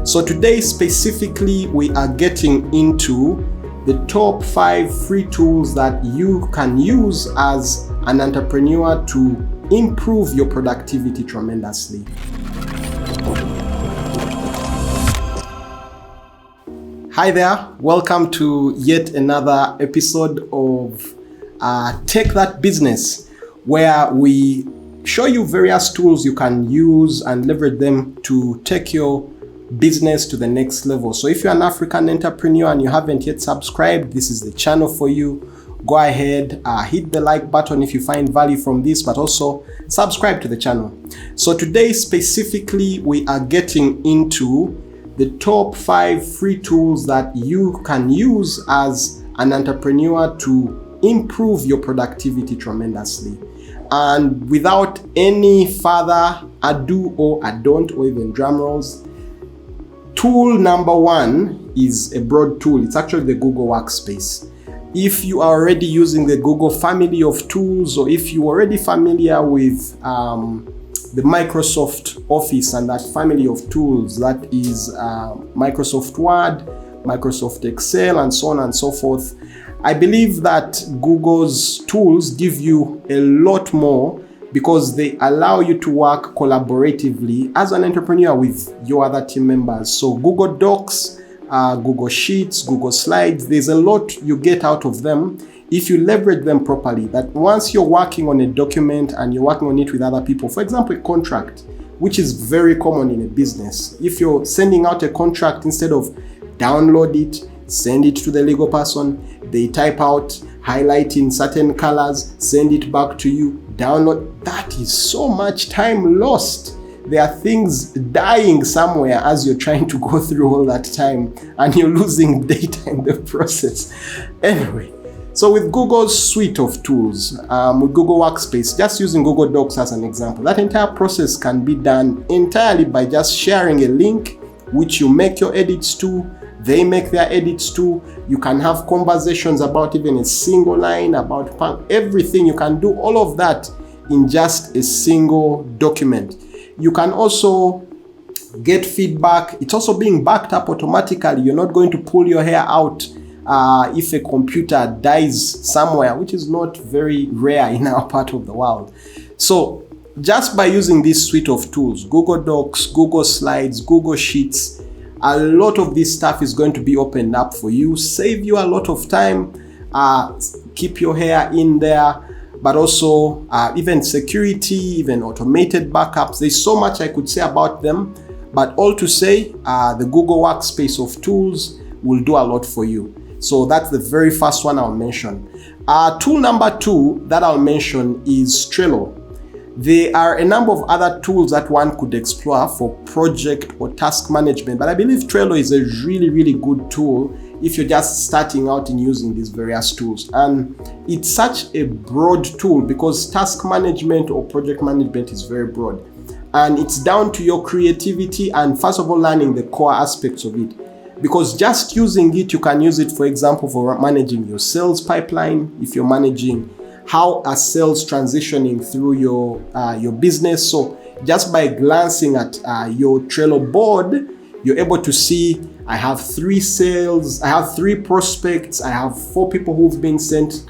So today specifically, we are getting into the top 5 free tools that you can use as an entrepreneur to improve your productivity tremendously. Hi there, welcome to yet another episode of Take That Business, where we show you various tools you can use and leverage them to take your business to the next level. So if you're an African entrepreneur and you haven't yet subscribed, this is the channel for you. Go ahead, hit the like button if you find value from this, but also subscribe to the channel. So today specifically, we are getting into the top 5 free tools that you can use as an entrepreneur to improve your productivity tremendously. And without any further ado or don't or even drum rolls, tool number 1 is a broad tool. It's actually the Google Workspace. If you are already using the Google family of tools, or if you're already familiar with the Microsoft Office and that family of tools, that is Microsoft Word, Microsoft Excel, and so on and so forth, I believe that Google's tools give you a lot more because they allow you to work collaboratively as an entrepreneur with your other team members. So Google Docs, Google Sheets, Google Slides, there's a lot you get out of them if you leverage them properly. That once you're working on a document and you're working on it with other people, for example, a contract, which is very common in a business. If you're sending out a contract, instead of download it, send it to the legal person, they type out, highlight in certain colors, send it back to you, download, that is so much time lost. There are things dying somewhere as you're trying to go through all that time, and you're losing data in the process. Anyway, so with Google's suite of tools, with Google Workspace, just using Google Docs as an example, that entire process can be done entirely by just sharing a link, which you make your edits to, they make their edits to. You can have conversations about even a single line, about everything. You can do all of that in just a single document. You can also get feedback. It's also being backed up automatically. You're not going to pull your hair out if a computer dies somewhere, which is not very rare in our part of the world. So just by using this suite of tools, Google Docs, Google Slides, Google Sheets, a lot of this stuff is going to be opened up for you, save you a lot of time, keep your hair in there, but also even security, even automated backups. There's so much I could say about them, but all to say, the Google Workspace of tools will do a lot for you. So that's the very first one I'll mention. Tool number 2 that I'll mention is Trello. There are a number of other tools that one could explore for project or task management, but I believe Trello is a really, really good tool if you're just starting out in using these various tools. And it's such a broad tool because task management or project management is very broad. And it's down to your creativity and, first of all, learning the core aspects of it. Because just using it, you can use it, for example, for managing your sales pipeline, if you're managing how are sales transitioning through your business. So just by glancing at your Trello board, you're able to see, I have 3 sales, I have 3 prospects, I have 4 people who've been sent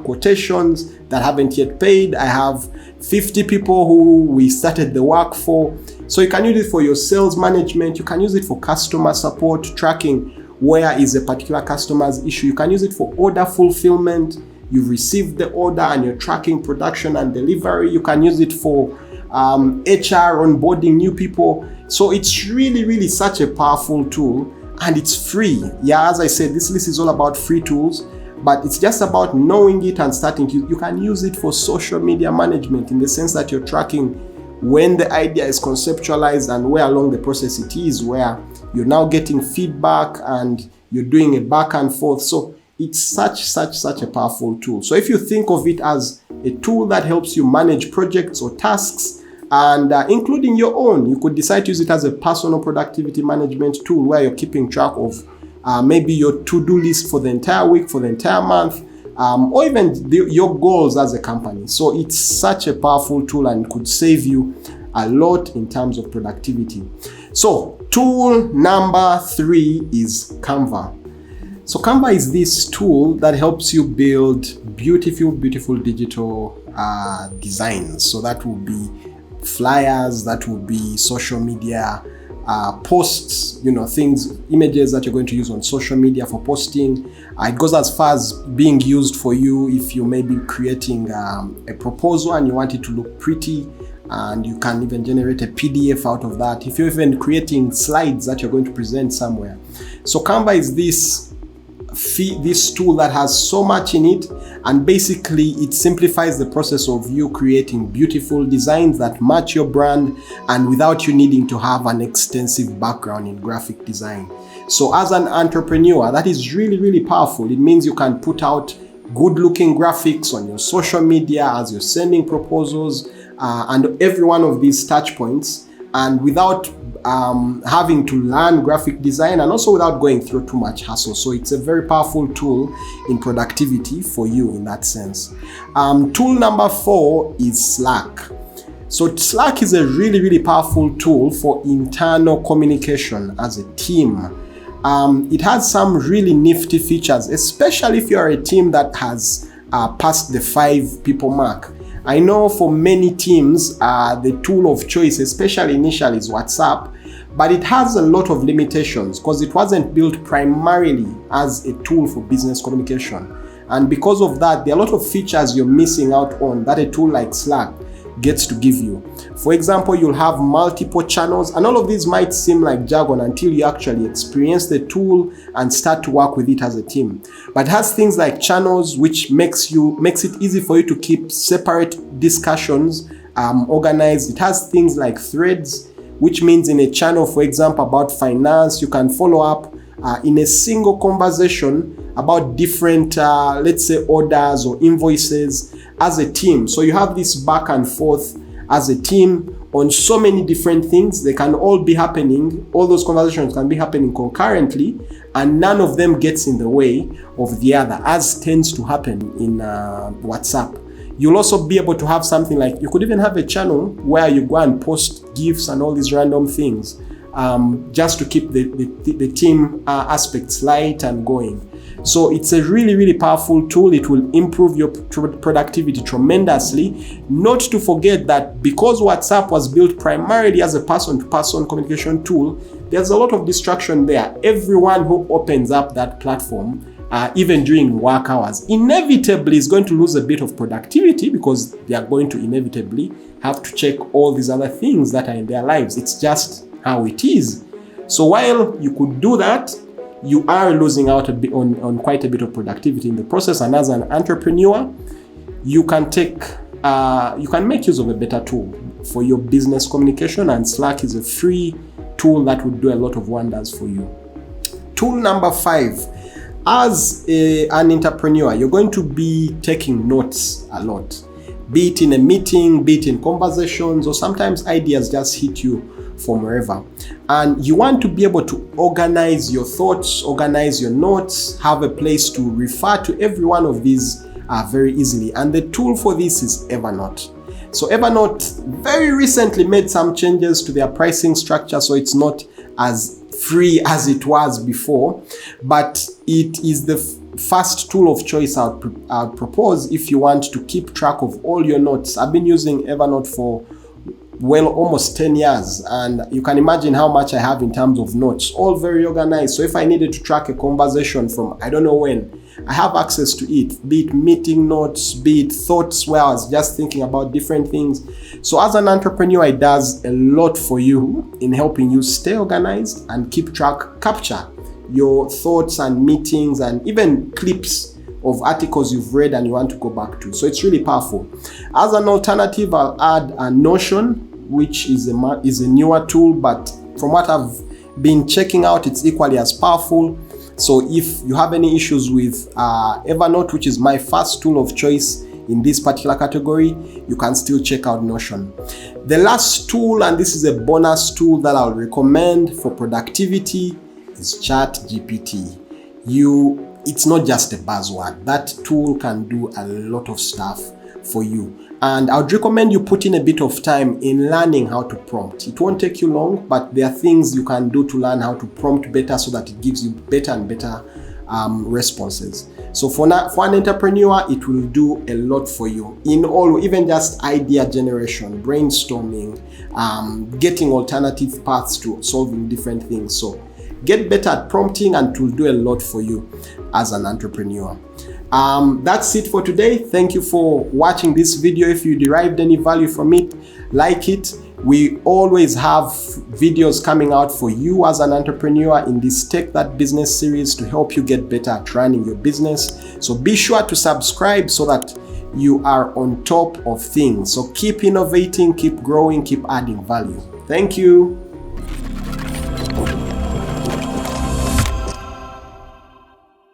quotations that haven't yet paid. I have 50 people who we started the work for. So you can use it for your sales management. You can use it for customer support, tracking where is a particular customer's issue. You can use it for order fulfillment. You've received the order and you're tracking production and delivery. You can use it for HR, onboarding new people. So it's really, really such a powerful tool, and it's free. Yeah, as I said, this list is all about free tools, but it's just about knowing it and starting. You can use it for social media management in the sense that you're tracking when the idea is conceptualized and where along the process it is, where you're now getting feedback and you're doing a back and forth. So it's such a powerful tool. So if you think of it as a tool that helps you manage projects or tasks, and including your own, you could decide to use it as a personal productivity management tool where you're keeping track of maybe your to-do list for the entire week, for the entire month, or even your goals as a company. So it's such a powerful tool and could save you a lot in terms of productivity. So tool number 3 is Canva. So Canva is this tool that helps you build beautiful digital designs. So that will be flyers, that will be social media posts, things, images that you're going to use on social media for posting. It goes as far as being used for you if you may be creating a proposal and you want it to look pretty, and you can even generate a PDF out of that if you're even creating slides that you're going to present somewhere. So Canva is this tool that has so much in it, and basically it simplifies the process of you creating beautiful designs that match your brand, and without you needing to have an extensive background in graphic design. So as an entrepreneur, that is really powerful. It means you can put out good looking graphics on your social media as you're sending proposals and every one of these touch points, and without having to learn graphic design, and also without going through too much hassle. So it's a very powerful tool in productivity for you in that sense. Tool number 4 is Slack. So Slack is a really powerful tool for internal communication as a team. It has some really nifty features, especially if you're a team that has passed the 5 people mark. I know for many teams, the tool of choice, especially initially, is WhatsApp, but it has a lot of limitations because it wasn't built primarily as a tool for business communication. And because of that, there are a lot of features you're missing out on that a tool like Slack gets to give you. For example, you'll have multiple channels, and all of these might seem like jargon until you actually experience the tool and start to work with it as a team. But it has things like channels, which makes it easy for you to keep separate discussions organized. It has things like threads, which means in a channel, for example, about finance, you can follow up in a single conversation about different, let's say, orders or invoices as a team. So you have this back and forth as a team on so many different things. They can all be happening. All those conversations can be happening concurrently, and none of them gets in the way of the other, as tends to happen in WhatsApp. You'll also be able to have something like, you could even have a channel where you go and post GIFs and all these random things, just to keep the team aspects light and going. So it's a really powerful tool. It will improve your productivity tremendously. Not to forget that because WhatsApp was built primarily as a person-to-person communication tool, there's a lot of distraction there. Everyone who opens up that platform, even during work hours, inevitably is going to lose a bit of productivity because they are going to inevitably have to check all these other things that are in their lives. It's just how it is. So while you could do that, you are losing out a bit on quite a bit of productivity in the process. And as an entrepreneur, you can make use of a better tool for your business communication, and Slack is a free tool that would do a lot of wonders for you. Tool number 5. As an entrepreneur, you're going to be taking notes a lot, be it in a meeting, be it in conversations, or sometimes ideas just hit you from wherever. And you want to be able to organize your thoughts, organize your notes, have a place to refer to every one of these very easily. And the tool for this is Evernote. So Evernote very recently made some changes to their pricing structure, so it's not as free as it was before, but it is the first tool of choice I'd propose if you want to keep track of all your notes. I've been using Evernote for almost 10 years, and you can imagine how much I have in terms of notes, all very organized. So if I needed to track a conversation from I don't know when, I have access to it, be it meeting notes, be it thoughts where I was just thinking about different things. So as an entrepreneur, it does a lot for you in helping you stay organized and capture your thoughts and meetings and even clips of articles you've read and you want to go back to. So it's really powerful. As an alternative, I'll add a Notion, which is a newer tool, but from what I've been checking out, it's equally as powerful. So if you have any issues with Evernote, which is my first tool of choice in this particular category, you can still check out Notion. The last tool, and this is a bonus tool that I'll recommend for productivity, is ChatGPT. It's not just a buzzword. That tool can do a lot of stuff for you. And I would recommend you put in a bit of time in learning how to prompt. It won't take you long, but there are things you can do to learn how to prompt better so that it gives you better and better responses. So for an entrepreneur, it will do a lot for you in all, even just idea generation, brainstorming, getting alternative paths to solving different things. So get better at prompting and it will do a lot for you as an entrepreneur. That's it for today. Thank you for watching this video. If you derived any value from it, like it. We always have videos coming out for you as an entrepreneur in this Take That Business series to help you get better at running your business. So be sure to subscribe so that you are on top of things. So keep innovating, keep growing, keep adding value. Thank you.